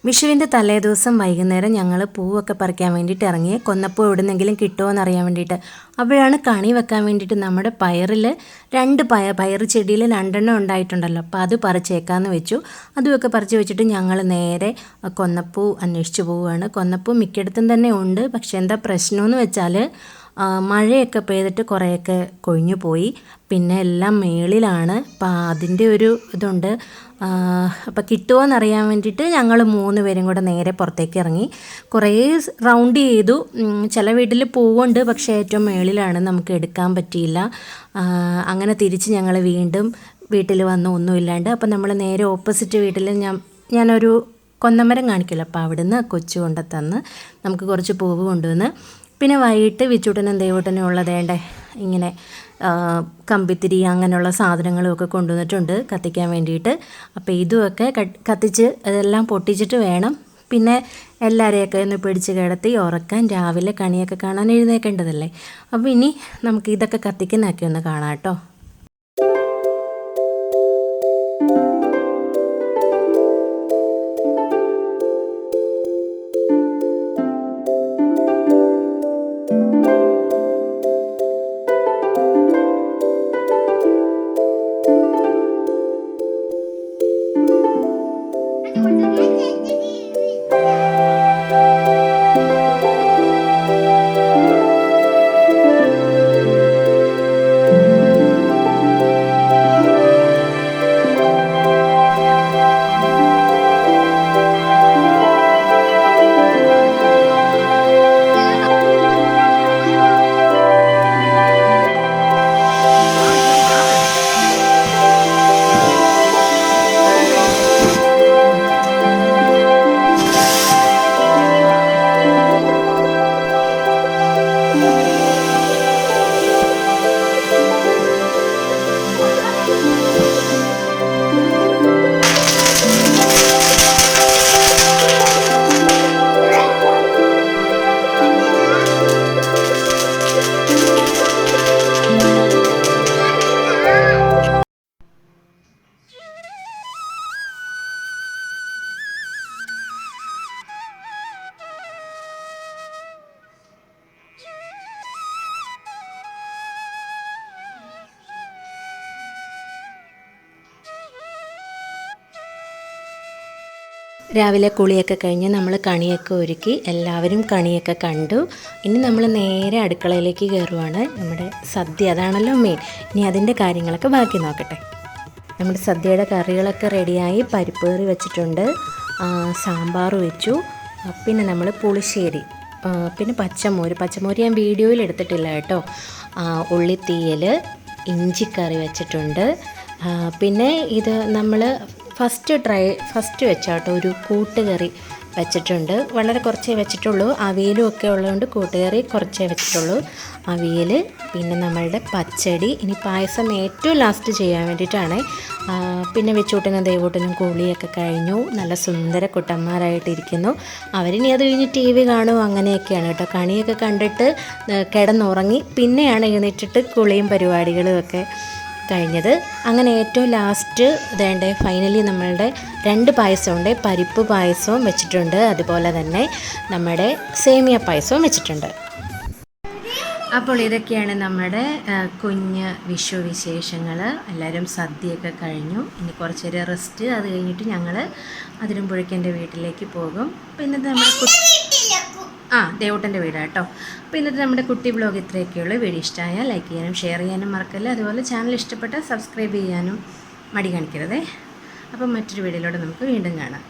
വിഷുവിൻ്റെ തലേദിവസം വൈകുന്നേരം ഞങ്ങൾ പൂവൊക്കെ പറിക്കാൻ വേണ്ടിയിട്ട് ഇറങ്ങി. കൊന്നപ്പൂ എവിടുന്നെങ്കിലും കിട്ടുമോ എന്നറിയാൻ വേണ്ടിയിട്ട്. അപ്പോഴാണ് കണി വെക്കാൻ വേണ്ടിയിട്ട് നമ്മുടെ പയറിൽ പയർ ചെടിയിൽ 2 ഉണ്ടായിട്ടുണ്ടല്ലോ. അപ്പോൾ അത് പറിച്ചേക്കാമെന്ന് വെച്ചു. അതുമൊക്കെ പറിച്ച് വെച്ചിട്ട് ഞങ്ങൾ നേരെ കൊന്നപ്പൂ അന്വേഷിച്ച് പോവുകയാണ്. കൊന്നപ്പൂ മിക്കയിടത്തും തന്നെ ഉണ്ട്. പക്ഷേ എന്താ പ്രശ്നമെന്ന് വെച്ചാൽ മഴയൊക്കെ പെയ്തിട്ട് കുറേയൊക്കെ കൊഴിഞ്ഞു പോയി. പിന്നെ എല്ലാം മേളിലാണ്. അപ്പം അതിൻ്റെ ഒരു ഇതുണ്ട്. അപ്പം കിട്ടുമോ എന്നറിയാൻ വേണ്ടിയിട്ട് ഞങ്ങൾ 3 പേരും കൂടെ നേരെ പുറത്തേക്ക് ഇറങ്ങി. കുറേ റൗണ്ട് ചെയ്തു. ചില വീട്ടിൽ പൂവുണ്ട്, പക്ഷേ ഏറ്റവും മേളിലാണ്, നമുക്ക് എടുക്കാൻ പറ്റിയില്ല. അങ്ങനെ തിരിച്ച് ഞങ്ങൾ വീണ്ടും വീട്ടിൽ വന്ന് ഒന്നുമില്ലാണ്ട്. അപ്പം നമ്മൾ നേരെ ഓപ്പോസിറ്റ് വീട്ടിൽ ഞാനൊരു കൊന്നമരം കാണിക്കില്ല, അപ്പോൾ അവിടുന്ന് കൊച്ചു കൊണ്ട് തന്ന് നമുക്ക് കുറച്ച് പൂവ് കൊണ്ടുവന്ന്. പിന്നെ വൈകിട്ട് വിച്ചൂട്ടനും ദൈവൂട്ടനും ഉള്ളതേണ്ട ഇങ്ങനെ കമ്പിത്തിരി അങ്ങനെയുള്ള സാധനങ്ങളുമൊക്കെ കൊണ്ടുവന്നിട്ടുണ്ട് കത്തിക്കാൻ വേണ്ടിയിട്ട്. അപ്പോൾ ഇതുമൊക്കെ കത്തിച്ച് അതെല്ലാം പൊട്ടിച്ചിട്ട് വേണം പിന്നെ എല്ലാവരെയൊക്കെ ഒന്ന് പിടിച്ച് കിടത്തി ഉറക്കാൻ. രാവിലെ കണിയൊക്കെ കാണാൻ എഴുന്നേക്കേണ്ടതല്ലേ. അപ്പോൾ ഇനി നമുക്ക് ഇതൊക്കെ കത്തിക്കുന്നതൊക്കെ ഒന്ന് കാണാം കേട്ടോ. രാവിലെ കുളിയൊക്കെ കഴിഞ്ഞ് നമ്മൾ കണിയൊക്കെ ഒരുക്കി എല്ലാവരും കണിയൊക്കെ കണ്ടു. ഇനി നമ്മൾ നേരെ അടുക്കളയിലേക്ക് കയറുവാണ്. നമ്മുടെ സദ്യ അതാണല്ലോ മെയിൻ. ഇനി അതിൻ്റെ കാര്യങ്ങളൊക്കെ ബാക്കി നോക്കട്ടെ. നമ്മുടെ സദ്യയുടെ കറികളൊക്കെ റെഡിയായി. പരിപ്പ് കറി വെച്ചിട്ടുണ്ട്, സാമ്പാർ വെച്ചു, പിന്നെ നമ്മൾ പുളിശ്ശേരി, പിന്നെ പച്ചമോര് ഞാൻ വീഡിയോയിൽ എടുത്തിട്ടില്ല കേട്ടോ. ഉള്ളിത്തീയൽ, ഇഞ്ചിക്കറി വെച്ചിട്ടുണ്ട്. പിന്നെ ഇത് നമ്മൾ ഫസ്റ്റ് വെച്ചാട്ടോ ഒരു കൂട്ടുകറി വെച്ചിട്ടുണ്ട്. വളരെ കുറച്ചേ വെച്ചിട്ടുള്ളൂ. അവിയലും ഒക്കെ ഉള്ളതുകൊണ്ട് കൂട്ടുകറി കുറച്ചേ വെച്ചിട്ടുള്ളൂ. അവിയൽ, പിന്നെ നമ്മളുടെ പച്ചടി. ഇനി പായസം ഏറ്റവും ലാസ്റ്റ് ചെയ്യാൻ വേണ്ടിയിട്ടാണ്. പിന്നെ വെച്ചൂട്ടനും ദൈവൂട്ടനും കുളിയൊക്കെ കഴിഞ്ഞു. നല്ല സുന്ദര കുട്ടന്മാരായിട്ടിരിക്കുന്നു. അവരിനി അത് കഴിഞ്ഞ് TV കാണും, അങ്ങനെയൊക്കെയാണ് കേട്ടോ. കണിയൊക്കെ കണ്ടിട്ട് കിടന്നുറങ്ങി. പിന്നെയാണ് എഴുന്നേറ്റിട്ട് കുളിയും പരിപാടികളും ഒക്കെ കഴിഞ്ഞത്. അങ്ങനെ ഏറ്റവും ലാസ്റ്റ് ഇതേണ്ടേ ഫൈനലി നമ്മളുടെ 2 പായസമുണ്ട്. പരിപ്പ് പായസവും വെച്ചിട്ടുണ്ട്, അതുപോലെ തന്നെ നമ്മുടെ സേമിയ പായസവും വെച്ചിട്ടുണ്ട്. അപ്പോൾ ഇതൊക്കെയാണ് നമ്മുടെ കുഞ്ഞ് വിഷു വിശേഷങ്ങൾ. എല്ലാവരും സദ്യയൊക്കെ കഴിഞ്ഞു. ഇനി കുറച്ചൊരു റെസ്റ്റ്. അത് കഴിഞ്ഞിട്ട് ഞങ്ങൾ അതിരമ്പുഴയ്ക്കൻ്റെ വീട്ടിലേക്ക് പോകും. പിന്നെ നമ്മുടെ ദേവൂട്ടൻ്റെ വീടാണ് കേട്ടോ. അപ്പോൾ ഇന്നത്തെ നമ്മുടെ കുട്ടി ബ്ലോഗ് ഇത്രയൊക്കെയുള്ളൂ. വീഡിയോ ഇഷ്ടമായാൽ ലൈക്ക് ചെയ്യാനും ഷെയർ ചെയ്യാനും മറക്കല്ല. അതുപോലെ ചാനൽ ഇഷ്ടപ്പെട്ടാൽ സബ്സ്ക്രൈബ് ചെയ്യാനും മടി കാണിക്കരുതേ. അപ്പം മറ്റൊരു വീഡിയോയിലൂടെ നമുക്ക് വീണ്ടും കാണാം.